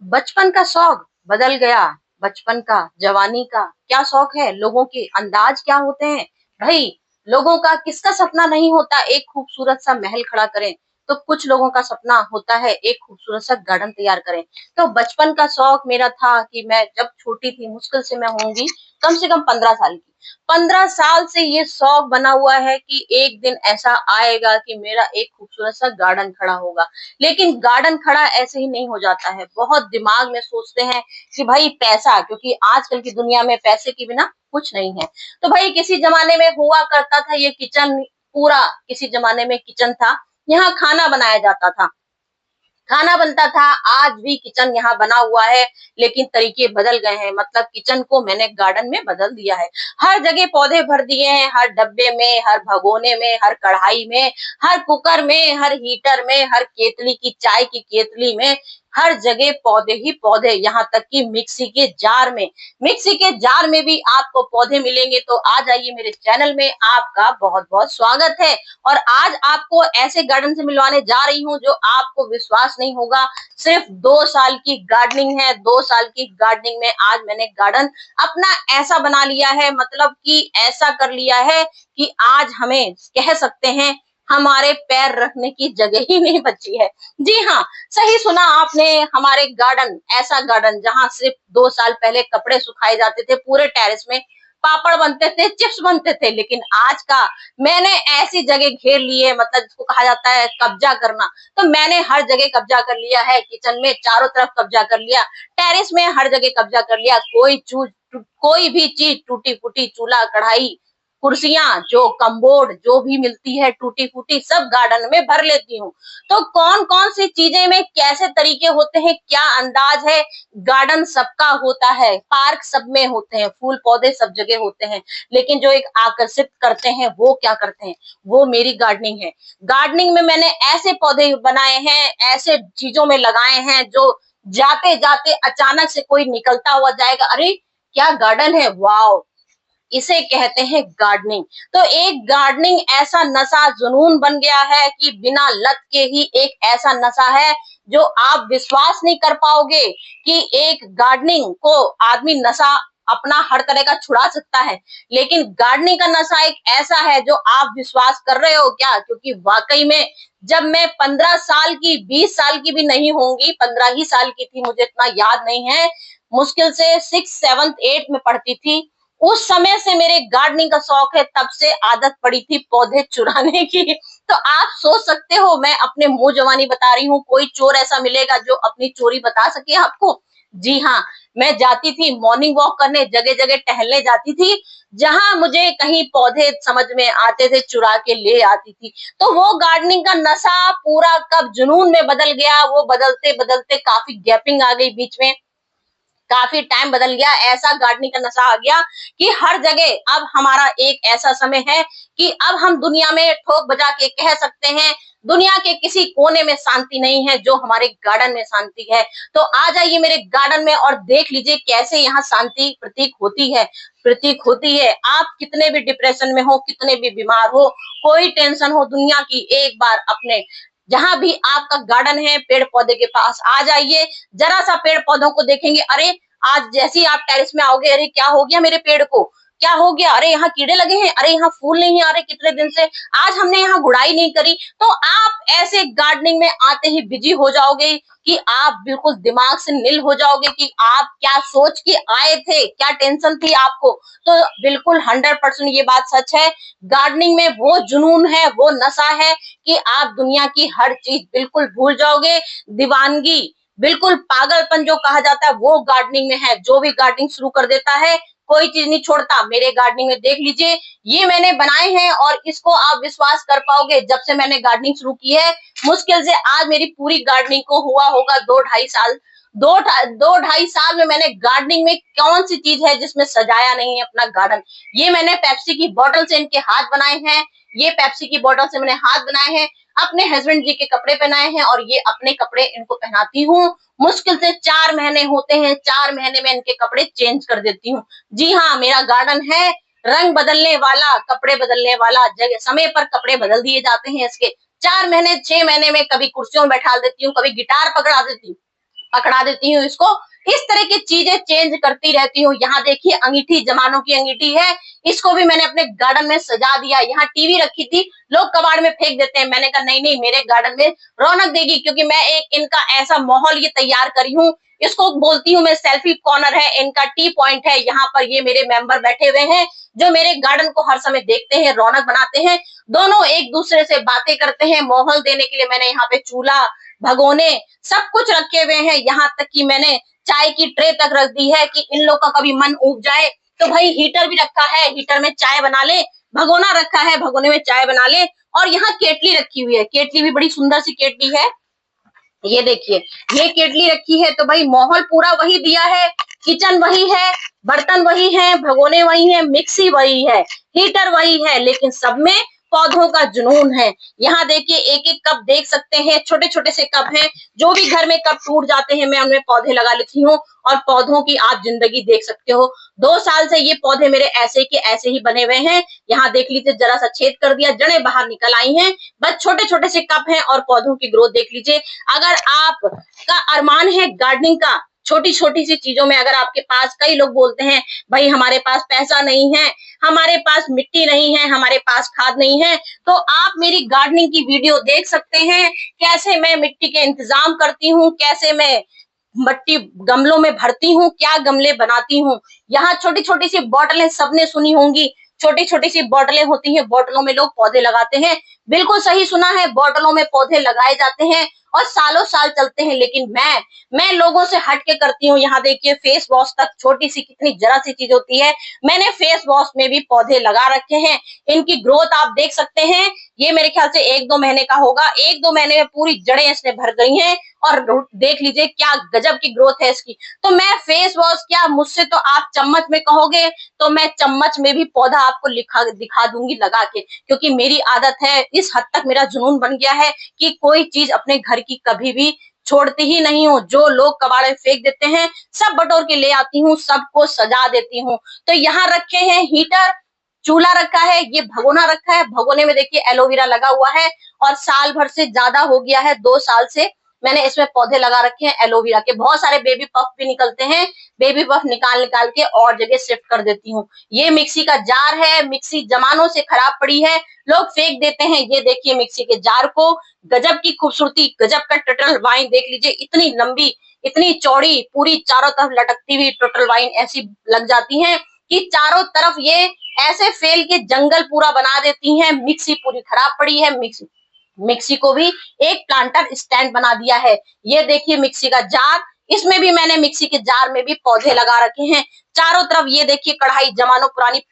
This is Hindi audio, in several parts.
बचपन का शौक बदल गया। बचपन का, जवानी का क्या शौक है, लोगों के अंदाज क्या होते हैं भाई। लोगों का किसका सपना नहीं होता एक खूबसूरत सा महल खड़ा करें। तो कुछ लोगों का सपना होता है एक खूबसूरत सा गार्डन तैयार करें। तो बचपन का शौक मेरा था कि मैं जब छोटी थी, मुश्किल से मैं होंगी कम से कम 15 साल की, 15 साल से ये शौक बना हुआ है कि एक दिन ऐसा आएगा कि मेरा एक खूबसूरत सा गार्डन खड़ा होगा। लेकिन गार्डन खड़ा ऐसे ही नहीं हो जाता है, बहुत दिमाग में सोचते हैं कि भाई पैसा, क्योंकि आजकल की दुनिया में पैसे के बिना कुछ नहीं है। तो भाई किसी जमाने में हुआ करता था ये किचन, पूरा किसी जमाने में किचन था, यहाँ खाना बनाया जाता था, खाना बनता था। आज भी किचन यहाँ बना हुआ है, लेकिन तरीके बदल गए हैं। मतलब किचन को मैंने गार्डन में बदल दिया है। हर जगह पौधे भर दिए हैं, हर डब्बे में, हर भगोने में, हर कढ़ाई में, हर कुकर में, हर हीटर में, हर केतली की चाय की केतली में, हर जगह पौधे ही पौधे। यहाँ तक कि मिक्सी के जार में, मिक्सी के जार में भी आपको पौधे मिलेंगे। तो आ जाइए मेरे चैनल में, आपका बहुत बहुत स्वागत है। और आज आपको ऐसे गार्डन से मिलवाने जा रही हूँ जो आपको विश्वास नहीं होगा। सिर्फ 2 साल की गार्डनिंग है, 2 साल की गार्डनिंग में आज मैंने गार्डन अपना ऐसा बना लिया है, मतलब कि ऐसा कर लिया है कि आज हमें कह सकते हैं हमारे पैर रखने की जगह ही नहीं बची है। जी हाँ, सही सुना आपने। हमारे गार्डन, ऐसा गार्डन जहाँ सिर्फ 2 साल पहले कपड़े सुखाए जाते थे पूरे टेरेस में, पापड़ बनते थे, चिप्स बनते थे, लेकिन आज का मैंने ऐसी जगह घेर ली है, मतलब जिसको कहा जाता है कब्जा करना। तो मैंने हर जगह कब्जा कर लिया है, किचन में चारों तरफ कब्जा कर लिया, टेरेस में हर जगह कब्जा कर लिया। कोई भी चीज टूटी फूटी, चूल्हा कढ़ाई कुर्सियां, जो कमबोर्ड जो भी मिलती है टूटी फूटी, सब गार्डन में भर लेती हूँ। तो कौन कौन सी चीजें में कैसे तरीके होते हैं, क्या अंदाज है। गार्डन सबका होता है, पार्क सब में होते हैं, फूल पौधे सब जगह होते हैं, लेकिन जो एक आकर्षित करते हैं वो क्या करते हैं, वो मेरी गार्डनिंग है। गार्डनिंग में मैंने ऐसे पौधे बनाए हैं, ऐसे चीजों में लगाए हैं जो जाते जाते अचानक से कोई निकलता हुआ जाएगा, अरे क्या गार्डन है, वाओ, इसे कहते हैं गार्डनिंग। तो एक गार्डनिंग ऐसा नशा, जुनून बन गया है कि बिना लत के ही एक ऐसा नशा है जो आप विश्वास नहीं कर पाओगे कि एक गार्डनिंग को आदमी नशा अपना हर तरह का छुड़ा सकता है। लेकिन गार्डनिंग का नशा एक ऐसा है जो आप विश्वास कर रहे हो क्या, क्योंकि वाकई में जब मैं 15 साल की, 20 साल की भी नहीं होंगी, 15 ही साल की थी, मुझे इतना याद नहीं है, मुश्किल से 6, 7, 8 में पढ़ती थी, उस समय से मेरे गार्डनिंग का शौक है। तब से आदत पड़ी थी पौधे चुराने की। तो आप सोच सकते हो, मैं अपने मुंह जवानी बता रही हूँ, कोई चोर ऐसा मिलेगा जो अपनी चोरी बता सके आपको। जी हाँ, मैं जाती थी मॉर्निंग वॉक करने, जगह जगह टहलने जाती थी, जहां मुझे कहीं पौधे समझ में आते थे चुरा के ले आती थी। तो वो गार्डनिंग का नशा पूरा कब जुनून में बदल गया, वो बदलते बदलते काफी गैपिंग आ गई बीच में, काफी टाइम बदल गया, ऐसा गार्डनिंग का नशा आ गया कि हर जगह अब हमारा एक ऐसा समय है कि अब हम दुनिया में ठोक बजा के कह सकते हैं दुनिया के किसी कोने में शांति नहीं है जो हमारे गार्डन में शांति है। तो आ जाइए मेरे गार्डन में और देख लीजिए कैसे यहाँ शांति प्रतीक होती है। आप कितने भी डिप्रेशन में हो, कितने भी बीमार हो, कोई टेंशन हो दुनिया की, एक बार अपने जहां भी आपका गार्डन है पेड़ पौधे के पास आ जाइए। जरा सा पेड़ पौधों को देखेंगे, अरे आज जैसे ही आप टेरिस में आओगे, अरे क्या हो गया मेरे पेड़ को, क्या हो गया, अरे यहाँ कीड़े लगे हैं, अरे यहाँ फूल नहीं आ रहे कितने दिन से, आज हमने यहाँ गुड़ाई नहीं करी। तो आप ऐसे गार्डनिंग में आते ही बिजी हो जाओगे कि आप बिल्कुल दिमाग से नील हो जाओगे कि आप क्या सोच के आए थे, क्या टेंशन थी आपको। तो बिल्कुल 100% ये बात सच है, गार्डनिंग में वो जुनून है, वो नशा है कि आप दुनिया की हर चीज बिल्कुल भूल जाओगे। दीवानगी, बिल्कुल पागलपन जो कहा जाता है वो गार्डनिंग में है। जो भी गार्डनिंग शुरू कर देता है कोई चीज नहीं छोड़ता। मेरे गार्डनिंग में देख लीजिए, ये मैंने बनाए हैं और इसको आप विश्वास कर पाओगे, जब से मैंने गार्डनिंग शुरू की है, मुश्किल से आज मेरी पूरी गार्डनिंग को हुआ होगा 2 ढाई साल। 2 ढाई साल में मैंने गार्डनिंग में कौन सी चीज है जिसमें सजाया नहीं है अपना गार्डन। ये मैंने पेप्सी की बोतल से इनके हाथ बनाए हैं, ये पेप्सी की बोतल से मैंने हाथ बनाए हैं, अपने हस्बैंड जी के कपड़े पहनाए हैं, और ये अपने कपड़े इनको पहनाती हूँ। मुश्किल से 4 महीने होते हैं, 4 महीने में इनके कपड़े चेंज कर देती हूँ। जी हाँ, मेरा गार्डन है रंग बदलने वाला, कपड़े बदलने वाला, जगह समय पर कपड़े बदल दिए जाते हैं इसके। 4 महीने 6 महीने में कभी कुर्सियों में बैठा देती हूँ, कभी गिटार पकड़ा देती हूँ, पकड़ा देती हूँ इसको। इस तरह की चीजें चेंज करती रहती हूँ। यहाँ देखिए अंगीठी, जमानों की अंगीठी है, इसको भी मैंने अपने गार्डन में सजा दिया। यहाँ टीवी रखी थी, लोग कबाड़ में फेंक देते हैं, मैंने कहा नहीं नहीं, मेरे गार्डन में रौनक देगी, क्योंकि मैं एक इनका ऐसा माहौल ये तैयार करी हूँ। इसको बोलती हूँ मैं सेल्फी कॉर्नर है, इनका टी पॉइंट है। यहाँ पर ये मेरे मेंबर बैठे हुए हैं जो मेरे गार्डन को हर समय देखते हैं, रौनक बनाते हैं, दोनों एक दूसरे से बातें करते हैं। माहौल देने के लिए मैंने यहाँ पे चूल्हा, भगोने सब कुछ रखे हुए हैं। यहाँ तक कि मैंने चाय की ट्रे तक रख दी है कि इन लोग का कभी मन ऊब जाए तो भाई हीटर भी रखा है, हीटर में चाय बना ले, भगोना रखा है, भगोने में चाय बना ले। और यहाँ केटली रखी हुई है, केटली भी बड़ी सुंदर सी केटली है। ये देखिए, ये केटली रखी है, तो भाई माहौल पूरा वही दिया है। किचन वही है, बर्तन वही है, भगोने वही है, मिक्सी वही है, हीटर वही है, लेकिन सब में पौधों का जुनून है। यहाँ देखिए एक एक कप देख सकते हैं, छोटे छोटे से कप हैं, जो भी घर में कप टूट जाते हैं मैं उनमें पौधे लगा लेती हूँ और पौधों की आप जिंदगी देख सकते हो। 2 साल से ये पौधे मेरे ऐसे के ऐसे ही बने हुए हैं। यहाँ देख लीजिए, जरा सा छेद कर दिया, जड़ें बाहर निकल आई हैं, बस छोटे छोटे से कप हैं और पौधों की ग्रोथ देख लीजिए। अगर आपका अरमान है गार्डनिंग का, छोटी छोटी सी चीजों में, अगर आपके पास, कई लोग बोलते हैं भाई हमारे पास पैसा नहीं है, हमारे पास मिट्टी नहीं है, हमारे पास खाद नहीं है, तो आप मेरी गार्डनिंग की वीडियो देख सकते हैं, कैसे मैं मिट्टी के इंतजाम करती हूँ, कैसे मैं मट्टी गमलों में भरती हूँ, क्या गमले बनाती हूँ। यहाँ छोटी छोटी सी बॉटलें सबने सुनी होंगी, छोटी छोटी सी बॉटलें होती हैं, बॉटलों में लोग पौधे लगाते हैं। बिल्कुल सही सुना है, बॉटलों में पौधे लगाए जाते हैं और सालों साल चलते हैं, लेकिन मैं लोगों से हट के करती हूँ। यहाँ देखिए फेस वॉश तक, छोटी सी कितनी जरा सी चीज होती है, मैंने फेस वॉश में भी पौधे लगा रखे हैं। इनकी ग्रोथ आप देख सकते हैं, ये मेरे ख्याल से 1-2 महीने का होगा, 1-2 महीने में पूरी जड़ें इसने भर गई हैं और देख लीजिए क्या गजब की ग्रोथ है इसकी। तो मैं फेस वॉश क्या, मुझसे तो आप चम्मच में कहोगे तो मैं चम्मच में भी पौधा आपको दिखा दूंगी लगा के, क्योंकि मेरी आदत है, इस हद तक मेरा जुनून बन गया है कि कोई चीज अपने घर की कभी भी छोड़ती ही नहीं हूँ। जो लोग कबाड़े फेंक देते हैं सब बटोर के ले आती हूँ, सबको सजा देती हूँ। तो यहाँ रखे हैं हीटर, चूल्हा रखा है, ये भगोना रखा है, भगोने में देखिए एलोवेरा लगा हुआ है और साल भर से ज्यादा हो गया है, 2 साल से मैंने इसमें पौधे लगा रखे हैं एलोवेरा के। बहुत सारे बेबी पफ भी निकलते हैं, बेबी पफ निकाल निकाल के और जगह शिफ्ट कर देती हूँ। ये मिक्सी का जार है, मिक्सी जमानों से खराब पड़ी है, लोग फेंक देते हैं। ये देखिए मिक्सी के जार को, गजब की खूबसूरती, गजब का टर्टल वाइन देख लीजिए, इतनी लंबी, इतनी चौड़ी, पूरी चारों तरफ लटकती हुई टर्टल वाइन ऐसी लग जाती है कि चारों तरफ ये ऐसे फेल के जंगल पूरा बना देती हैं। मिक्सी पूरी खराब पड़ी है, मिक्सी को भी एक प्लांटर स्टैंड बना दिया है। ये देखिए मिक्सी का जार, इसमें भी मैंने मिक्सी के जार में भी पौधे लगा रखे हैं। चारों तरफ ये देखिए कढ़ाई, जमानों पुरानी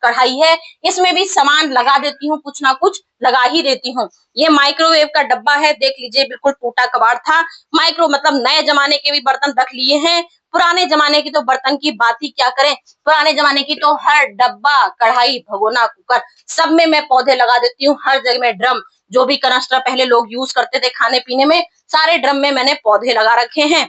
कढ़ाई है, इसमें भी सामान लगा देती हूँ, कुछ ना कुछ लगा ही देती हूँ। ये माइक्रोवेव का डब्बा है, देख लीजिए बिल्कुल टूटा कबाड़ था। माइक्रो मतलब नए जमाने के भी बर्तन रख लिए हैं, पुराने जमाने की तो बर्तन की बात ही क्या करें। पुराने जमाने की तो हर डब्बा, कढ़ाई, भगोना, कुकर सब में मैं पौधे लगा देती हूँ। हर जगह में ड्रम, जो भी कनस्ट्रा पहले लोग यूज करते थे खाने पीने में, सारे ड्रम में मैंने पौधे लगा रखे हैं।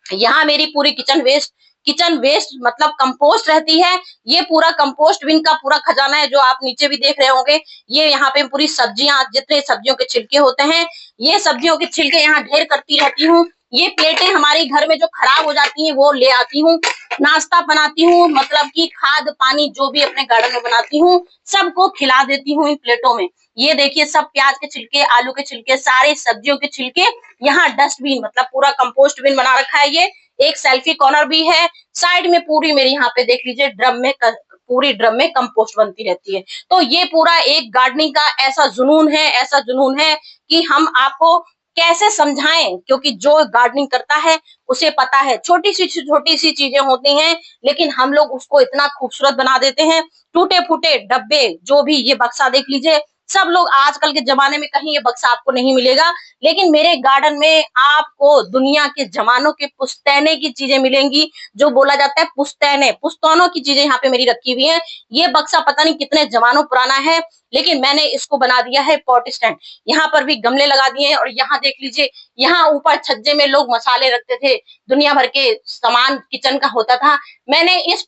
यहाँ मेरी पूरी किचन वेस्ट मतलब कंपोस्ट रहती है। ये पूरा कंपोस्ट बिन का पूरा खजाना है, जो आप नीचे भी देख रहे होंगे। ये यहाँ पे पूरी सब्जियां, जितने सब्जियों के छिलके होते हैं, ये सब्जियों के छिलके यहाँ ढेर करती रहती हूँ। ये प्लेटें हमारी घर में जो खराब हो जाती हैं वो ले आती हूँ, नाश्ता बनाती हूँ, मतलब कि खाद पानी जो भी अपने गार्डन में बनाती हूँ सबको खिला देती हूँ इन प्लेटों में। ये देखिए सब प्याज के छिलके, आलू के छिलके, सारे सब्जियों के छिलके, यहाँ डस्टबिन मतलब पूरा कंपोस्ट बिन बना रखा है। ये एक सेल्फी कॉर्नर भी है, साइड में पूरी मेरी यहाँ पे देख लीजिए पूरी ड्रम में कंपोस्ट बनती रहती है। तो ये पूरा एक गार्डनिंग का ऐसा जुनून है कि हम आपको कैसे समझाएं, क्योंकि जो गार्डनिंग करता है उसे पता है छोटी सी चीजें होती हैं, लेकिन हम लोग उसको इतना खूबसूरत बना देते हैं। टूटे फूटे डब्बे, जो भी, ये बक्सा देख लीजिए, सब लोग आजकल के जमाने में कहीं ये बक्सा आपको नहीं मिलेगा, लेकिन मेरे गार्डन में आपको दुनिया के जमानों के पुश्तैने की चीजें मिलेंगी। जो बोला जाता है पुश्तैनों की चीजें यहाँ पे मेरी रखी हुई है। ये बक्सा पता नहीं कितने जमानों पुराना है, लेकिन मैंने इसको बना दिया है पॉट स्टैंड। यहाँ पर भी गमले लगा दिए हैं और यहाँ देख लीजिए, यहाँ ऊपर छज्जे में लोग मसाले रखते थे, दुनिया भर के सामान किचन का होता था। मैंने इस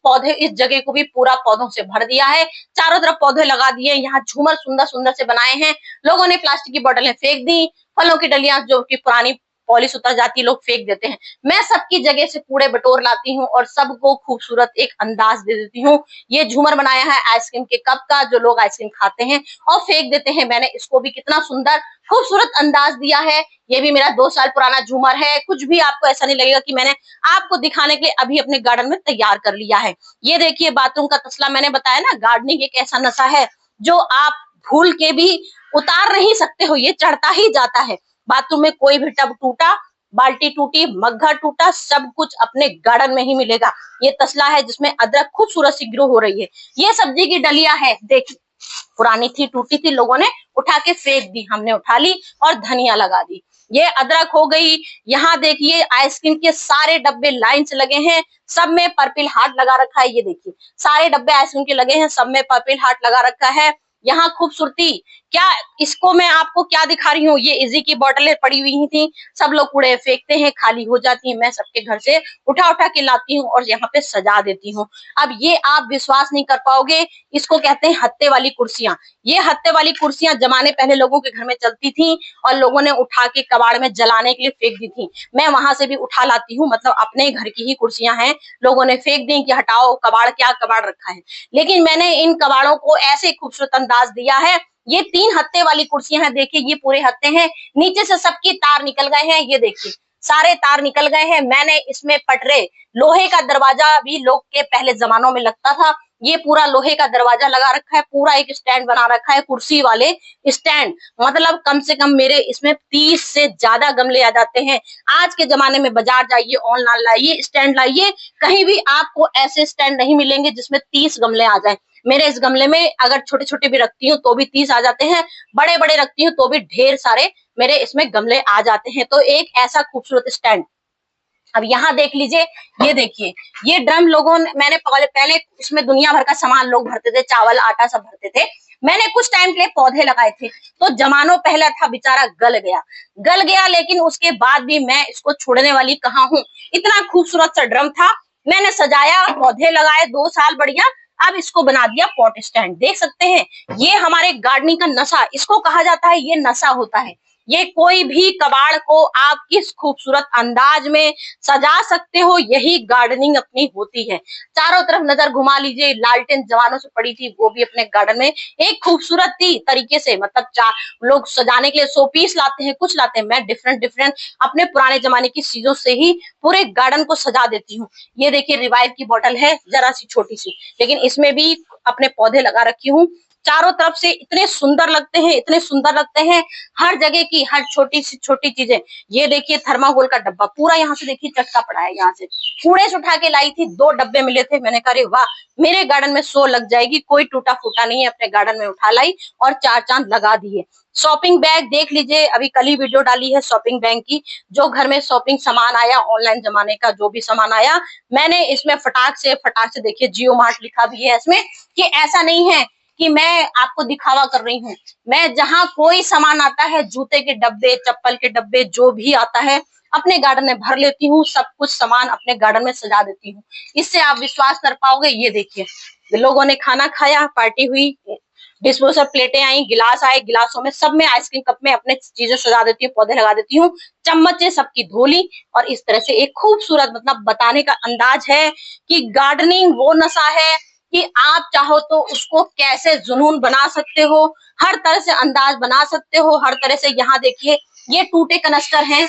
जगह को भी पूरा पौधों से भर दिया है, चारों तरफ पौधे लगा दिए। यहाँ झूमर सुंदर सुंदर से बनाए हैं, लोगों ने प्लास्टिक की बोतलें फेंक दी, फलों की डलियां जो कि पुरानी पॉलिश उतर जाती है, लोग फेंक देते हैं। मैं सबकी जगह से कूड़े बटोर लाती हूँ और सबको खूबसूरत एक अंदाज दे देती हूँ। ये झूमर बनाया है आइसक्रीम के कप का, जो लोग आइसक्रीम खाते हैं और फेंक देते हैं, मैंने इसको भी कितना सुंदर खूबसूरत अंदाज दिया है। ये भी मेरा 2 साल पुराना झूमर है। कुछ भी आपको ऐसा नहीं लगेगा कि मैंने आपको दिखाने के लिए अभी अपने गार्डन में तैयार कर लिया है। ये देखिए बाथरूम का तसला, मैंने बताया ना गार्डनिंग एक ऐसा नशा है जो आप भूल के भी उतार नहीं सकते हो, ये चढ़ता ही जाता है। बाथरूम में कोई भी टब टूटा, बाल्टी टूटी, मग्घा टूटा, सब कुछ अपने गार्डन में ही मिलेगा। ये तसला है जिसमें अदरक खूबसूरत सी ग्रो हो रही है। ये सब्जी की डलिया है, देखिए पुरानी थी, टूटी थी, लोगों ने उठा के फेंक दी, हमने उठा ली और धनिया लगा दी। ये अदरक हो गई। यहाँ देखिए आइसक्रीम के सारे डब्बे लाइन से लगे हैं, सब में पर्पल हार्ट लगा रखा है। ये देखिए सारे डब्बे आइसक्रीम के लगे हैं, सब में पर्पल हार्ट लगा रखा है। यहाँ खूबसूरती क्या, इसको मैं आपको क्या दिखा रही हूँ, ये इजी की बोतलें पड़ी हुई थी, सब लोग कूड़े फेंकते हैं, खाली हो जाती है, मैं सबके घर से उठा उठा के लाती हूँ और यहाँ पे सजा देती हूँ। अब ये आप विश्वास नहीं कर पाओगे, इसको कहते हैं हत्ते वाली कुर्सियां। ये हत्ते वाली कुर्सियां जमाने पहले लोगों के घर में चलती थी और लोगों ने उठा के कबाड़ में जलाने के लिए फेंक दी थी। मैं वहां से भी उठा लाती हूँ, मतलब अपने घर की ही कुर्सियां हैं, लोगों ने फेंक दी कि हटाओ कबाड़, क्या कबाड़ रखा है। लेकिन मैंने इन कबाड़ों को ऐसे खूबसूरत अंदाज दिया है। ये 3 हत्ते वाली कुर्सियां हैं, देखिए ये पूरे हत्ते हैं, नीचे से सबकी तार निकल गए हैं, ये देखिए सारे तार निकल गए हैं। मैंने इसमें पटरे, लोहे का दरवाजा भी लोग के पहले जमानों में लगता था, ये पूरा लोहे का दरवाजा लगा रखा है, पूरा एक स्टैंड बना रखा है, कुर्सी वाले स्टैंड, मतलब कम से कम मेरे इसमें 30 से ज्यादा गमले आ जाते हैं। आज के जमाने में बाजार जाइए, ऑनलाइन लाइए, स्टैंड लाइए, कहीं भी आपको ऐसे स्टैंड नहीं मिलेंगे जिसमें 30 गमले आ जाए। मेरे इस गमले में अगर छोटे छोटे भी रखती हूँ तो भी 30 आ जाते हैं, बड़े बड़े रखती हूँ तो भी ढेर सारे मेरे इसमें गमले आ जाते हैं। तो एक ऐसा खूबसूरत स्टैंड। अब यहाँ देख लीजिए, ये देखिए ये ड्रम लोगों ने, मैंने पहले इसमें दुनिया भर का सामान लोग भरते थे, चावल आटा सब भरते थे। मैंने कुछ टाइम के लिए पौधे लगाए थे, तो जमानों पहला था, बेचारा गल गया, लेकिन उसके बाद भी मैं इसको छोड़ने वाली कहाँ हूँ। इतना खूबसूरत सा ड्रम था, मैंने सजाया, पौधे लगाए, 2 साल बढ़िया, अब इसको बना दिया पॉट स्टैंड। देख सकते हैं, ये हमारे गार्डनिंग का नशा, इसको कहा जाता है, ये नशा होता है। ये कोई भी कबाड़ को आप किस खूबसूरत अंदाज में सजा सकते हो, यही गार्डनिंग अपनी होती है। चारों तरफ नजर घुमा लीजिए, लालटेन जमानों से पड़ी थी, वो भी अपने गार्डन में एक खूबसूरत तरीके से, मतलब लोग सजाने के लिए शो पीस लाते हैं, कुछ लाते हैं, मैं डिफरेंट डिफरेंट अपने पुराने जमाने की चीजों से ही पूरे गार्डन को सजा देती हूँ। ये देखिए रिवाइव की बोतल है, जरा सी छोटी सी, लेकिन इसमें भी अपने पौधे लगा रखी हूँ। चारों तरफ से इतने सुंदर लगते हैं, इतने सुंदर लगते हैं, हर जगह की हर छोटी सी छोटी चीजें। ये देखिए थर्माकोल का डब्बा पूरा यहाँ से देखिए चटका पड़ा है, यहाँ से कूड़े से उठा के लाई थी, 2 डब्बे मिले थे, मैंने कहा वाह मेरे गार्डन में 100 लग जाएगी, कोई टूटा फूटा नहीं है, अपने गार्डन में उठा लाई और 4 चांद लगा दिए। शॉपिंग बैग देख लीजिए, अभी कल ही वीडियो डाली है शॉपिंग बैग की, जो घर में शॉपिंग सामान आया, ऑनलाइन जमाने का जो भी सामान आया, मैंने इसमें फटाक से देखिए जियो मार्ट लिखा भी है इसमें, कि ऐसा नहीं है कि मैं आपको दिखावा कर रही हूँ। मैं जहाँ कोई सामान आता है, जूते के डब्बे, चप्पल के डब्बे, जो भी आता है अपने गार्डन में भर लेती हूँ, सब कुछ सामान अपने गार्डन में सजा देती हूँ। इससे आप विश्वास कर पाओगे, ये देखिए लोगों ने खाना खाया, पार्टी हुई, डिस्पोजल प्लेटें आई, गिलास आए, गिलासों में सब में आइसक्रीम कप में अपने चीजें सजा देती हूँ, पौधे लगा देती हूँ, चम्मचें सबकी धोली, और इस तरह से एक खूबसूरत, मतलब बताने का अंदाज है कि गार्डनिंग वो नशा है कि आप चाहो तो उसको कैसे जुनून बना सकते हो, हर तरह से अंदाज बना सकते हो, हर तरह से। यहाँ देखिए ये टूटे कनस्तर हैं,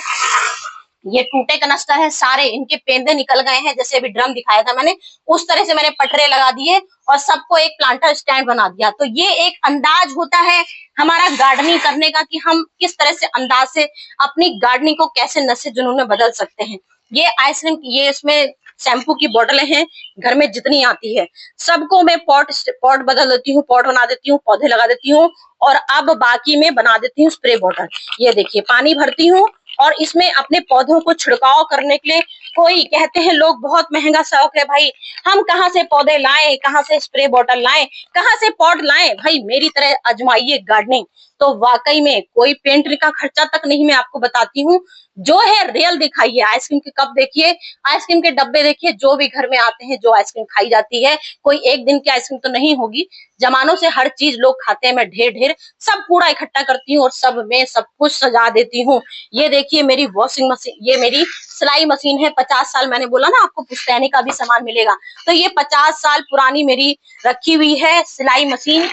ये टूटे कनस्तर है सारे, इनके पेंदे निकल गए हैं, जैसे अभी ड्रम दिखाया था मैंने, उस तरह से मैंने पटरे लगा दिए और सबको एक प्लांटर स्टैंड बना दिया। तो ये एक अंदाज होता है हमारा गार्डनिंग करने का, कि हम किस तरह से अंदाज से अपनी गार्डनिंग को कैसे नशे जुनून में बदल सकते हैं। ये आइसक्रीम, ये इसमें शैम्पू की बोतलें हैं, घर में जितनी आती है सबको मैं पॉट बदल देती हूँ, पॉट बना देती हूँ, पौधे लगा देती हूँ, और अब बाकी में बना देती हूँ स्प्रे बॉटल। ये देखिए पानी भरती हूँ और इसमें अपने पौधों को छिड़काव करने के लिए कोई कहते हैं लोग बहुत महंगा शौक है भाई, हम कहाँ से पौधे लाएं, कहाँ से स्प्रे बॉटल लाएं, कहाँ से पॉट लाएं। भाई मेरी तरह आजमाइए गार्डनिंग, तो वाकई में कोई पेंट का खर्चा तक नहीं। मैं आपको बताती हूँ, जो है रियल दिखाइए। आइसक्रीम के कप देखिए, आइसक्रीम के डब्बे देखिए, जो भी घर में आते हैं, जो आइसक्रीम खाई जाती है, कोई एक दिन की आइसक्रीम तो नहीं होगी, जमानों से हर चीज लोग खाते हैं। मैं ढेर ढेर सब कूड़ा इकट्ठा करती हूँ और सब में सब कुछ सजा देती हूँ। ये देखिए मेरी वॉशिंग मशीन, ये मेरी सिलाई मशीन है। 50 साल, मैंने बोला ना आपको पुश्तैनी का भी सामान मिलेगा, तो ये 50 साल पुरानी मेरी रखी हुई है सिलाई मशीन।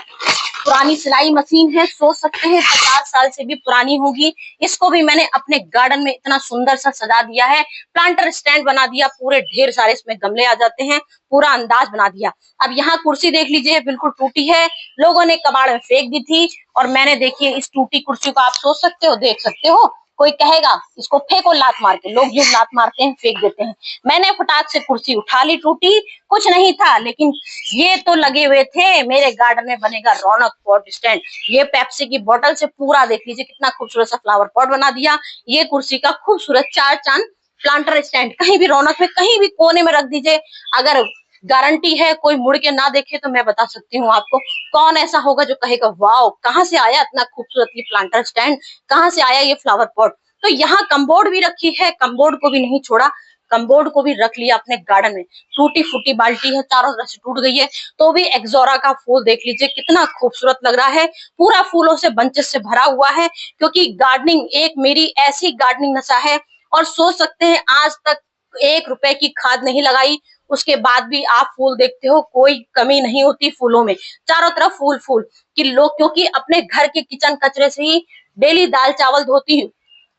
पुरानी सिलाई मशीन है, सोच सकते हैं 50 साल से भी पुरानी होगी। इसको भी मैंने अपने गार्डन में इतना सुंदर सा सजा दिया है, प्लांटर स्टैंड बना दिया, पूरे ढेर सारे इसमें गमले आ जाते हैं, पूरा अंदाज बना दिया। अब यहाँ कुर्सी देख लीजिए, बिल्कुल टूटी है, लोगों ने कबाड़ में फेंक दी थी, और मैंने देखिए इस टूटी कुर्सी को आप सोच सकते हो, देख सकते हो, कोई कहेगा इसको फेंको लात मार के, लोग जो लात मारते हैं फेंक देते हैं। मैंने फटाक से कुर्सी उठा ली, टूटी कुछ नहीं था, लेकिन ये तो लगे हुए थे मेरे गार्डन में बनेगा रौनक पॉट स्टैंड। ये पेप्सी की बोतल से पूरा देख लीजिए कितना खूबसूरत सा फ्लावर पॉट बना दिया। ये कुर्सी का खूबसूरत 4 चांद प्लांटर स्टैंड, कहीं भी रौनक में कहीं भी कोने में रख दीजिए। अगर गारंटी है कोई मुड़ के ना देखे तो मैं बता सकती हूँ आपको, कौन ऐसा होगा जो कहेगा वाओ कहाँ से आया इतना खूबसूरत ये प्लांटर स्टैंड, कहाँ से आया ये फ्लावर पॉट। तो यहाँ कम्बोर्ड भी रखी है, कम्बोर्ड को भी नहीं छोड़ा, कम्बोर्ड को भी रख लिया अपने गार्डन में। टूटी फूटी बाल्टी है, चारों तरफ से टूट गई है, तो भी एक्सोरा का फूल देख लीजिए कितना खूबसूरत लग रहा है, पूरा फूलों से बंचेस से भरा हुआ है। क्योंकि गार्डनिंग एक मेरी ऐसी गार्डनिंग नशा है, और सोच सकते हैं आज तक 1 रुपए की खाद नहीं लगाई, उसके बाद भी आप फूल देखते हो, कोई कमी नहीं होती फूलों में, चारों तरफ फूल फूल। कि लोग, क्योंकि अपने घर के किचन कचरे से ही डेली दाल चावल धोती हूँ,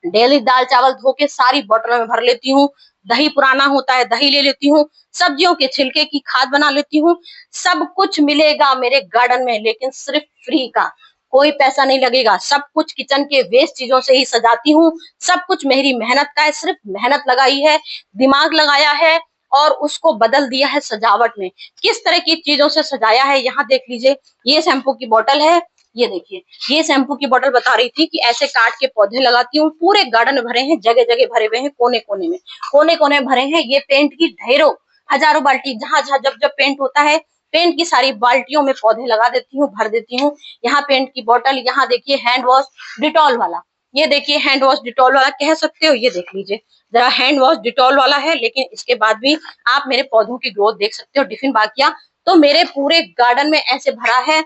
डेली दाल चावल धो के सारी बोतलों में भर लेती हूँ। दही पुराना होता है, दही ले लेती हूँ, सब्जियों के छिलके की खाद बना लेती हूँ। सब कुछ मिलेगा मेरे गार्डन में, लेकिन सिर्फ फ्री का, कोई पैसा नहीं लगेगा। सब कुछ किचन के वेस्ट चीजों से ही सजाती हूँ, सब कुछ मेरी मेहनत का है, सिर्फ मेहनत लगाई है, दिमाग लगाया है, और उसको बदल दिया है सजावट में। किस तरह की चीजों से सजाया है यहाँ देख लीजिए। ये शैम्पू की बोतल है, ये देखिए, ये शैम्पू की बोतल बता रही थी कि ऐसे काट के पौधे लगाती हूँ, पूरे गार्डन में भरे हैं, जगह जगह भरे हुए हैं, कोने कोने में, कोने कोने भरे हैं। ये पेंट की ढेरों हजारों बाल्टी, जहां जहां जब जब पेंट होता है, पेंट की सारी बाल्टियों में पौधे लगा देती हूँ, भर देती हूँ। यहाँ पेंट की बोतल, यहाँ देखिए हैंड वॉश डिटॉल वाला, ये देखिए हैंड वॉश डिटॉल वाला कह सकते हो, ये देख लीजिए जरा हैंड वॉश डिटॉल वाला है, लेकिन इसके बाद भी आप मेरे पौधों की ग्रोथ देख सकते हो। टिफिन बाकिया तो मेरे पूरे गार्डन में ऐसे भरा है,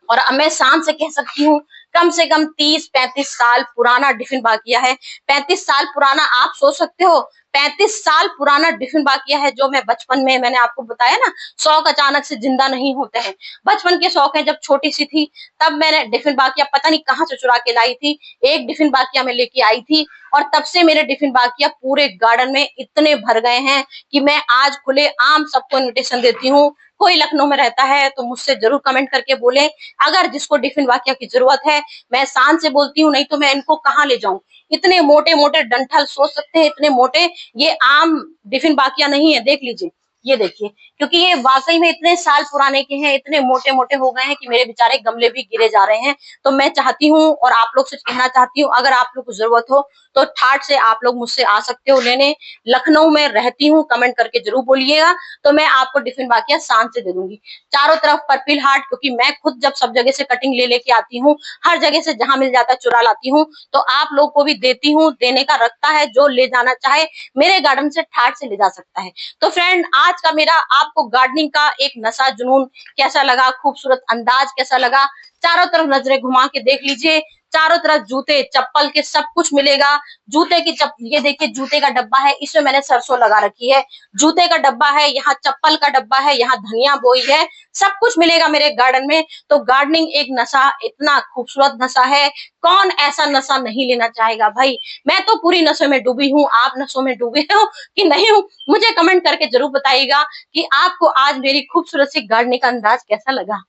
और अब मैं शान से कह सकती हूँ कम से कम 30-35 साल पुराना टिफिन बाकिया है। 35 साल पुराना, आप सोच सकते हो 35 साल पुराना टिफिन बाकिया है, जो मैं बचपन में, मैंने आपको बताया ना, शौक अचानक से जिंदा नहीं होते हैं। बचपन के शौक है, जब छोटी सी थी तब मैंने टिफिन बाकिया पता नहीं कहाँ से चुरा के लाई थी, एक टिफिन बाकिया में लेके आई थी, और तब से मेरे टिफिन बाकिया पूरे गार्डन में इतने भर गए हैं कि मैं आज खुले आम सबको इन्विटेशन देती हूँ। कोई लखनऊ में रहता है तो मुझसे जरूर कमेंट करके बोले, अगर जिसको टिफिन बाकिया की जरूरत है। मैं शान से बोलती हूँ, नहीं तो मैं इनको कहाँ ले जाऊं, इतने मोटे मोटे डंठल, सोच सकते हैं इतने मोटे, ये आम टिफिन बाकिया नहीं है, देख लीजिए, ये देखिए, क्योंकि ये वाकई में इतने साल पुराने के हैं, इतने मोटे मोटे हो गए हैं कि मेरे बेचारे गमले भी गिरे जा रहे हैं। तो मैं चाहती हूँ, और आप लोग से कहना चाहती हूँ, अगर आप लोग को जरूरत हो तो ठाट से आप लोग मुझसे आ सकते हो लेने। लखनऊ में रहती हूँ, कमेंट करके जरूर बोलिएगा, तो मैं आपको टिफिन बाकिया शान से दे दूंगी। चारों तरफ पर्पल हार्ट, क्योंकि मैं खुद जब सब जगह से कटिंग ले लेके आती हूँ, हर जगह से जहां मिल जाता है चुरा लाती हूँ, तो आप लोग को भी देती हूँ, देने का रखता है, जो ले जाना चाहे मेरे गार्डन से ठाट से ले जा सकता है। तो फ्रेंड, आज का मेरा आपको गार्डनिंग का एक नशा जुनून कैसा लगा, खूबसूरत अंदाज कैसा लगा, चारों तरफ नजरें घुमा के देख लीजिए। चारों तरफ जूते चप्पल के सब कुछ मिलेगा। जूते की ये देखिए, जूते का डब्बा है, इसमें मैंने सरसों लगा रखी है। जूते का डब्बा है, यहाँ चप्पल का डब्बा है, यहाँ धनिया बोई है, सब कुछ मिलेगा मेरे गार्डन में। तो गार्डनिंग एक नशा, इतना खूबसूरत नशा है, कौन ऐसा नशा नहीं लेना चाहेगा भाई। मैं तो पूरी नशे में डूबी हूँ, आप नशों में डूबे हो कि नहीं हो, मुझे कमेंट करके जरूर बताइएगा कि आपको आज मेरी खूबसूरत सी गार्डनिंग का अंदाज कैसा लगा।